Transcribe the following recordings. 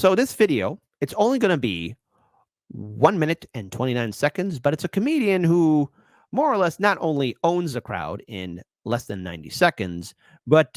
So this video, it's only going to be 1 minute and 29 seconds, but it's a comedian who more or less not only owns the crowd in less than 90 seconds, but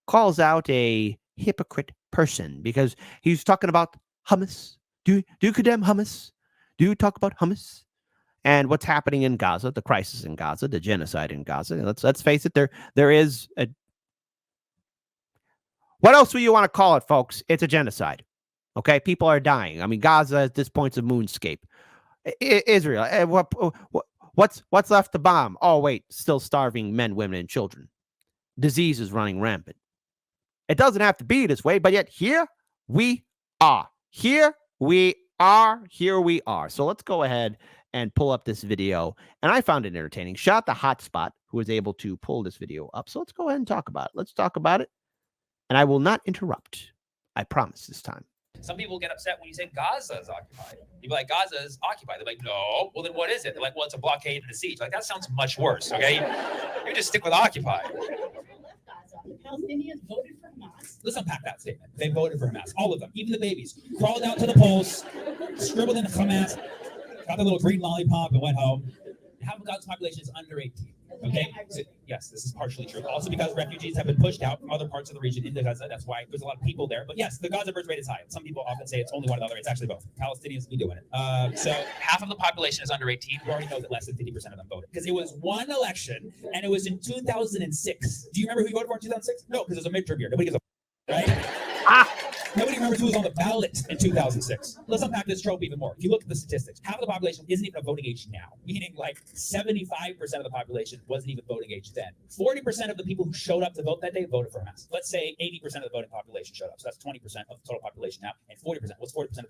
calls out a hypocrite person because he's talking about hummus. Do you condemn hummus? Do you talk about hummus? And what's happening in Gaza, the crisis in Gaza, the genocide in Gaza. Let's face it, there is a, what else do you want to call it, folks? It's a genocide. Okay, people are dying. I mean, Gaza at this point's a moonscape. Israel, what's left to bomb? Oh wait, still starving men, women, and children. Disease is running rampant. It doesn't have to be this way, but yet here we are. Here we are. Here we are. So let's go ahead and pull up this video. And I found it entertaining. Shout out the hotspot who was able to pull this video up. So let's go ahead and talk about it. Let's talk about it. And I will not interrupt. I promise this time. Some people get upset when you say Gaza is occupied. You'd be like, Gaza is occupied. They're like, no. Well, then what is it? They're like, well, it's a blockade and a siege. Like, that sounds much worse, okay? You just stick with occupied. Palestinians voted for Hamas. Let's unpack that statement. They voted for Hamas. All of them, even the babies, crawled out to the polls, scribbled in Hamas, got the little green lollipop and went home. Half of Gaza's population is under 18. Okay? So, yes, this is partially true. Also because refugees have been pushed out from other parts of the region into Gaza. That's why there's a lot of people there. But yes, the Gaza birth rate is high. Some people often say it's only one or the other. It's actually both. Palestinians be doing it. So half of the population is under 18. We already know that less than 50% of them voted. Because it was one election, and it was in 2006. Do you remember who you voted for in 2006? No, because it was a midterm year. Nobody gives a right? Nobody remembers who was on the ballot in 2006. Let's unpack this trope even more. If you look at the statistics, half of the population isn't even of voting age now, meaning like 75% of the population wasn't even voting age then. 40% of the people who showed up to vote that day voted for Hamas. Let's say 80% of the voting population showed up. So that's 20% of the total population now. And 40%. What's 40% of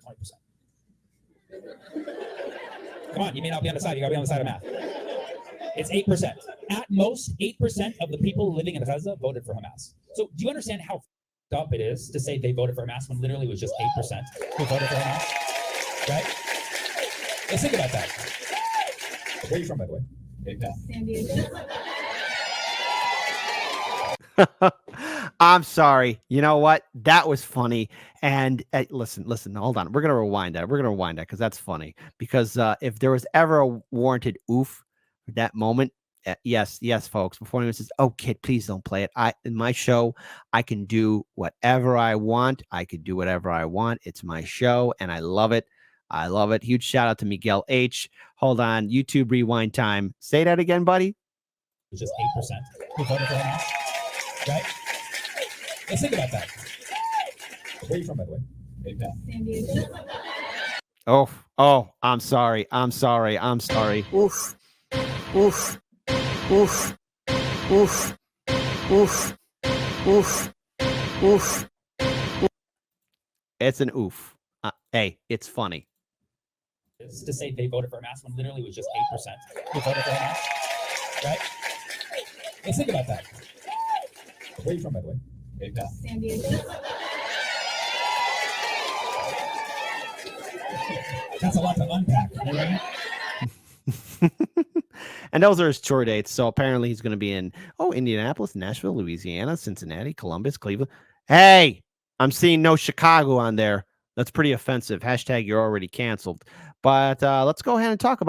20%? Come on, you may not be on the side. You got to be on the side of math. It's 8%. At most, 8% of the people living in Gaza voted for Hamas. So do you understand how up it is to say they voted for Hamas when literally it was just 8% who voted for Hamas, right? Let's think about that. Where are you from, by the way? San Diego. I'm sorry. You know what? That was funny. And listen, hold on. We're going to rewind that. Because that's funny. Because if there was ever a warranted oof for that moment, yes, folks. Before anyone says, "Oh, kid, please don't play it." In my show, I can do whatever I want. I could do whatever I want. It's my show, and I love it. I love it. Huge shout out to Miguel H. Hold on, YouTube rewind time. Say that again, buddy. It's just 8% who voted for Hamas, right? Let's think about that. Where are you from, by the way? San Diego. Oh, I'm sorry. Oof. It's an oof. Hey, it's funny. It's to say they voted for Hamas when literally it was just 8% who voted for Hamas, right? Let's think about that. Where are you from, by the way? San Diego. That's a lot to unpack, right? And those are his tour dates. So apparently he's going to be in, Indianapolis, Nashville, Louisiana, Cincinnati, Columbus, Cleveland. Hey, I'm seeing no Chicago on there. That's pretty offensive. Hashtag you're already canceled. But let's go ahead and talk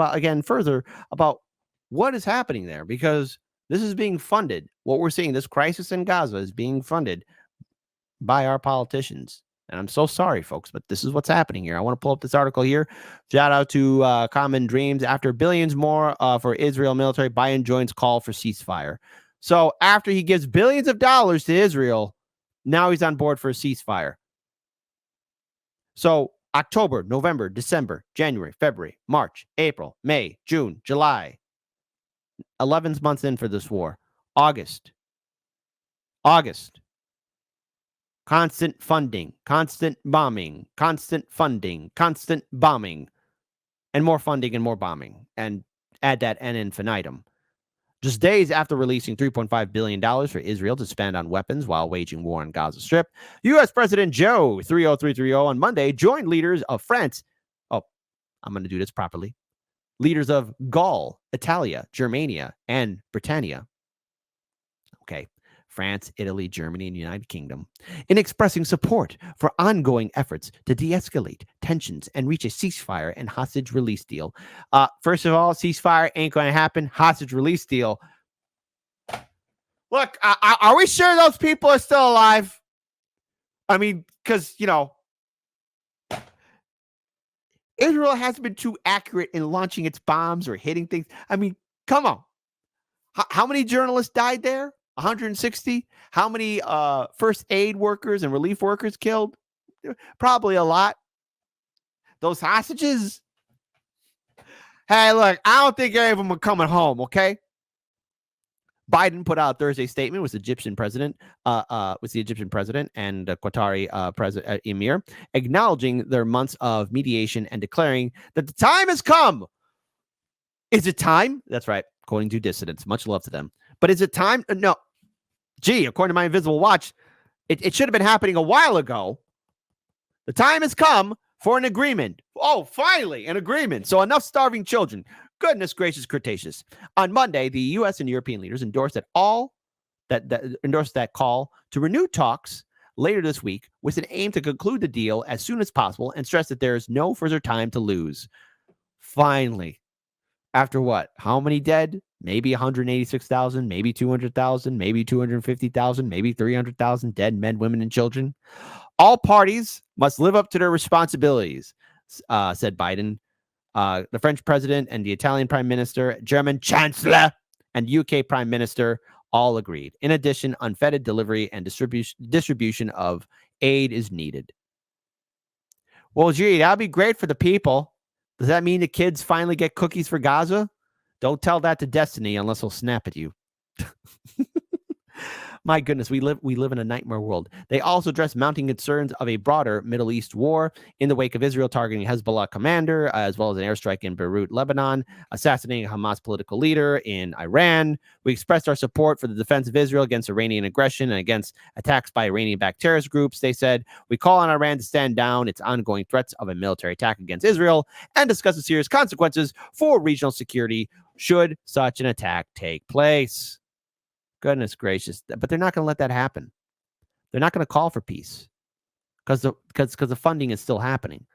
further about what is happening there, because this is being funded. What we're seeing, this crisis in Gaza, is being funded by our politicians. And I'm so sorry, folks, but this is what's happening here. I want to pull up this article here. Shout out to Common Dreams. After billions more for Israel military, Biden joins call for ceasefire. So after he gives billions of dollars to Israel, now he's on board for a ceasefire. So October, November, December, January, February, March, April, May, June, July. 11 months in for this war. August. Constant funding, constant bombing, constant funding, constant bombing, and more funding and more bombing. And add that ad infinitum. Just days after releasing $3.5 billion for Israel to spend on weapons while waging war on Gaza Strip, U.S. President Joe 30330 on Monday joined leaders of France. Oh, I'm going to do this properly. Leaders of Gaul, Italia, Germania, and Britannia. Okay. France, Italy, Germany, and United Kingdom, in expressing support for ongoing efforts to de-escalate tensions and reach a ceasefire and hostage release deal. First of all, ceasefire ain't going to happen. Hostage release deal. Look, are we sure those people are still alive? I mean, because, Israel hasn't been too accurate in launching its bombs or hitting things. I mean, come on. How many journalists died there? 160? How many first aid workers and relief workers killed? Probably a lot. Those hostages? Hey, look, I don't think any of them are coming home, okay? Biden put out Thursday's statement with the Egyptian president and Qatari emir, acknowledging their months of mediation and declaring that the time has come. Is it time? That's right. According to dissidents, much love to them. But is it time? No. Gee, according to my invisible watch, it should have been happening a while ago. The time has come for an agreement. Oh, finally, an agreement. So enough starving children. Goodness gracious, Cretaceous. On Monday, the U.S. and European leaders endorsed that call to renew talks later this week with an aim to conclude the deal as soon as possible and stress that there is no further time to lose. Finally. After what? How many dead? Maybe 186,000, maybe 200,000, maybe 250,000, maybe 300,000 dead men, women, and children. All parties must live up to their responsibilities, said Biden. The French president and the Italian prime minister, German chancellor, and UK prime minister all agreed. In addition, unfettered delivery and distribution of aid is needed. Well, gee, that'd be great for the people. Does that mean the kids finally get cookies for Gaza? Don't tell that to Destiny unless he'll snap at you. My goodness, we live in a nightmare world. They also addressed mounting concerns of a broader Middle East war in the wake of Israel targeting Hezbollah commander, as well as an airstrike in Beirut, Lebanon, assassinating a Hamas political leader in Iran. We expressed our support for the defense of Israel against Iranian aggression and against attacks by Iranian-backed terrorist groups. They said, we call on Iran to stand down its ongoing threats of a military attack against Israel and discuss the serious consequences for regional security should such an attack take place. Goodness gracious. But they're not going to let that happen. They're not going to call for peace because the funding is still happening.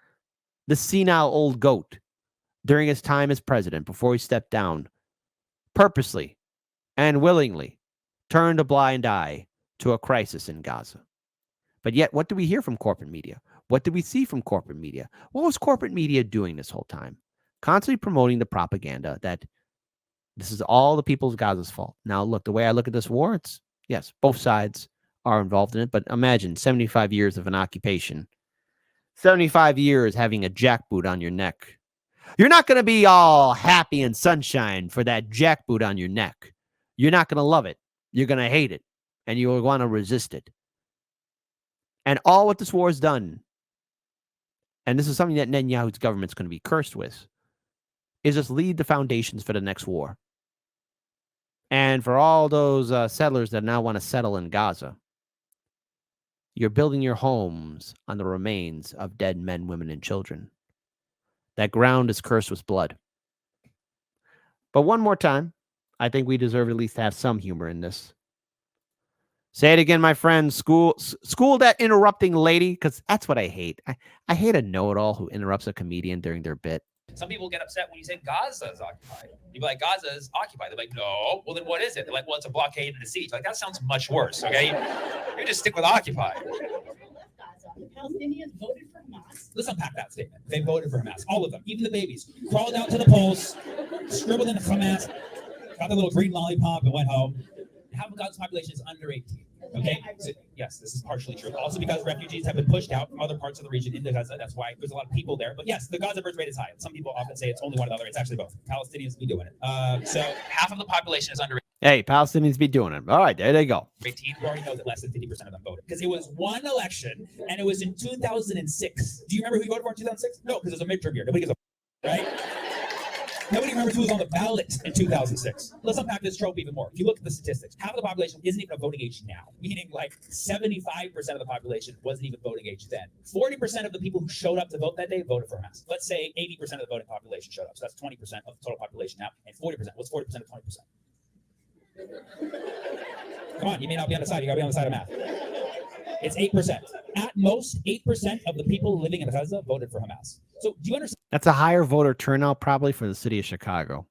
The senile old goat, during his time as president, before he stepped down, purposely and willingly turned a blind eye to a crisis in Gaza. But yet, what do we hear from corporate media? What do we see from corporate media? What was corporate media doing this whole time? Constantly promoting the propaganda that this is all the people of Gaza's fault. Now, look, the way I look at this war, it's, yes, both sides are involved in it, but imagine 75 years of an occupation, 75 years having a jackboot on your neck. You're not going to be all happy and sunshine for that jackboot on your neck. You're not going to love it. You're going to hate it, and you'll want to resist it. And all what this war has done, and this is something that Netanyahu's government's going to be cursed with, is just lead the foundations for the next war. And for all those settlers that now want to settle in Gaza, you're building your homes on the remains of dead men, women, and children. That ground is cursed with blood. But one more time, I think we deserve at least to have some humor in this. Say it again, my friend. School that interrupting lady, because that's what I hate. I hate a know-it-all who interrupts a comedian during their bit. Some people get upset when you say Gaza is occupied. You'd be like, Gaza is occupied. They're like, no. Well, then what is it? They're like, well, it's a blockade and a siege. Like, that sounds much worse, okay? You just stick with occupied. The Palestinians voted for Hamas. Let's unpack that statement. They voted for Hamas. All of them, even the babies, crawled out to the polls, scribbled in Hamas, got the little green lollipop and went home. Half of Gaza's population is under 18. Okay? So, yes, this is partially true. Also because refugees have been pushed out from other parts of the region into Gaza. That's why there's a lot of people there. But yes, the Gaza birth rate is high. Some people often say it's only one or the other. It's actually both. Palestinians be doing it. So half of the population is under. Hey, Palestinians be doing it. All right, there they go. 18. We already know that less than 50% of them voted. Because it was one election, and it was in 2006. Do you remember who you voted for in 2006? No, because it was a midterm year. Nobody gives a right? Nobody remembers who was on the ballot in 2006. Let's unpack this trope even more. If you look at the statistics, half of the population isn't even of voting age now, meaning like 75% of the population wasn't even voting age then. 40% of the people who showed up to vote that day voted for Hamas. Let's say 80% of the voting population showed up. So that's 20% of the total population now. And 40%. What's 40% of 20%? Come on, you may not be on the side. You got to be on the side of math. It's 8%. At most, 8% of the people living in Gaza voted for Hamas. So do you understand? That's a higher voter turnout probably for the city of Chicago.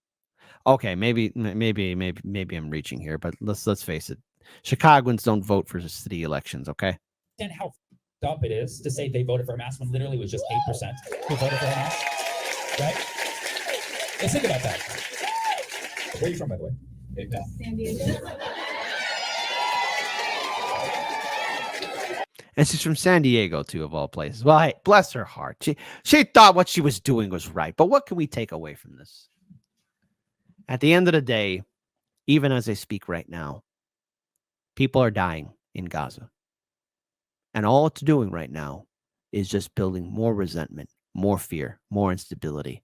Okay, maybe I'm reaching here, but let's face it. Chicagoans don't vote for city elections, okay? How up it is to say they voted for Hamas when literally it was just 8% who voted for Hamas, right? Let's think about that. Where are you from, by the way? San Diego. And she's from San Diego, too, of all places. Well, hey, bless her heart. She thought what she was doing was right. But what can we take away from this? At the end of the day, even as I speak right now, people are dying in Gaza. And all it's doing right now is just building more resentment, more fear, more instability.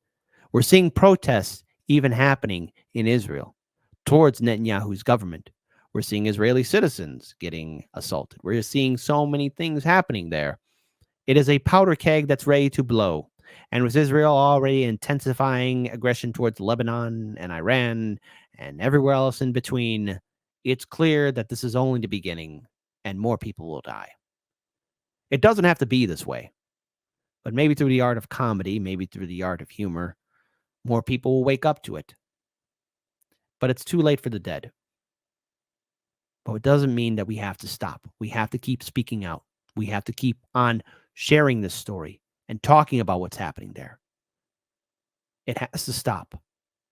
We're seeing protests even happening in Israel towards Netanyahu's government. We're seeing Israeli citizens getting assaulted. We're seeing so many things happening there. It is a powder keg that's ready to blow. And with Israel already intensifying aggression towards Lebanon and Iran and everywhere else in between, it's clear that this is only the beginning and more people will die. It doesn't have to be this way. But maybe through the art of comedy, maybe through the art of humor, more people will wake up to it. But it's too late for the dead. But it doesn't mean that we have to stop. We have to keep speaking out. We have to keep on sharing this story and talking about what's happening there. It has to stop.